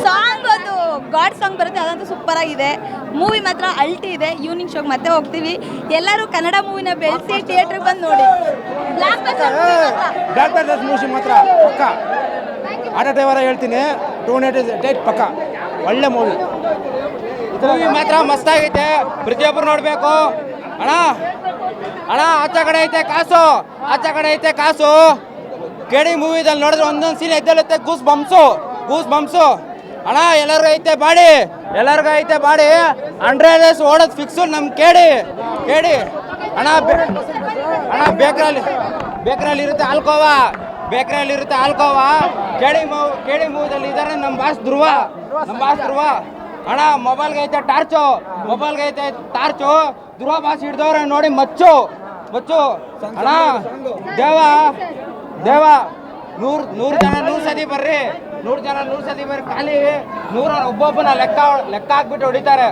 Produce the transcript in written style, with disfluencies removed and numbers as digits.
Song ಅದು god song ಬರುತ್ತೆ, ಅದಂತೂ ಸೂಪರ್ ಆಗಿದೆ. ಮೂವಿ ಮಾತ್ರ ಅಲ್ಟಿ ಇದೆ. ಈವ್ನಿಂಗ್ ಶೋಗೆ ಮತ್ತೆ ಹೋಗ್ತೀವಿ. ಎಲ್ಲರೂ ಕನ್ನಡ ಮೂವಿನ ಬೆಳೆಸಿ ಥಿಯೇಟ್ರಿಗೆ ಬಂದು ನೋಡಿ. ಬ್ಲಾಕ್ ಮೂವಿ ಮಾತ್ರ ಪಕ್ಕ. ಆಟೋ ಡ್ರೈವರ ಹೇಳ್ತೀನಿ, 298 ಪಕ್ಕ. ಒಳ್ಳೆ ಮೂವಿ ಮಾತ್ರ ಮಸ್ತಾಗೈತೆ. ಪ್ರತಿಯೊಬ್ಬರು ನೋಡಬೇಕು. ಅಣ್ಣ ಅಣ್ಣ ಆಚೆ ಕಡೆ ಐತೆ ಕಾಸು, ಆಚೆ ಕಡೆ ಐತೆ ಕಾಸು. ಕೇಳಿ ಮೂವಿದಲ್ಲಿ ನೋಡಿದ್ರೆ ಒಂದೊಂದು ಸೀನ್ ಎದ್ದೇಳುತ್ತೆ. ಗೂಸ್ ಬಂಪ್ಸು ಅಣ್ಣ. ಎಲ್ಲರಿಗೂ ಐತೆ ಬಾಡಿ, ಎಲ್ಲರಿಗೂ ಐತೆ ಬಾಡಿ. 100 ಡೇಸ್ ಓಡೋದು ಫಿಕ್ಸು ನಮ್ ಕೇಳಿ ಅಣ್ಣ. ಅಣ್ಣ ಬೇಕ್ರಲ್ಲಿ ಇರುತ್ತೆ ಆಲ್ಕೋವಾ, ಕೇಳಿ ಮೂವಿದಲ್ಲಿ ಇದ್ದಾರೆ ನಮ್ಮ ಬಾಸ್ ಧ್ರುವ. ಅಣ್ಣ ಮೊಬೈಲ್ಗೆ ಐತೆ ಟಾರ್ಚು. ಧ್ರುವ ಬಾಸ್ ಹಿಡ್ದವ್ರೆ ನೋಡಿ ಮಚ್ಚು ಅಣ್ಣ. ದೇವ 100 ಜನ 100 ಸತಿ ಬರ್ರಿ, 100 ಜನ 100 ಸತಿ ಬರ್ರಿ. ಖಾಲಿ 100 ಒಬ್ಬೊಬ್ಬನ ಲೆಕ್ಕ ಹಾಕ್ಬಿಟ್ಟು ಹೊಡಿತಾರೆ.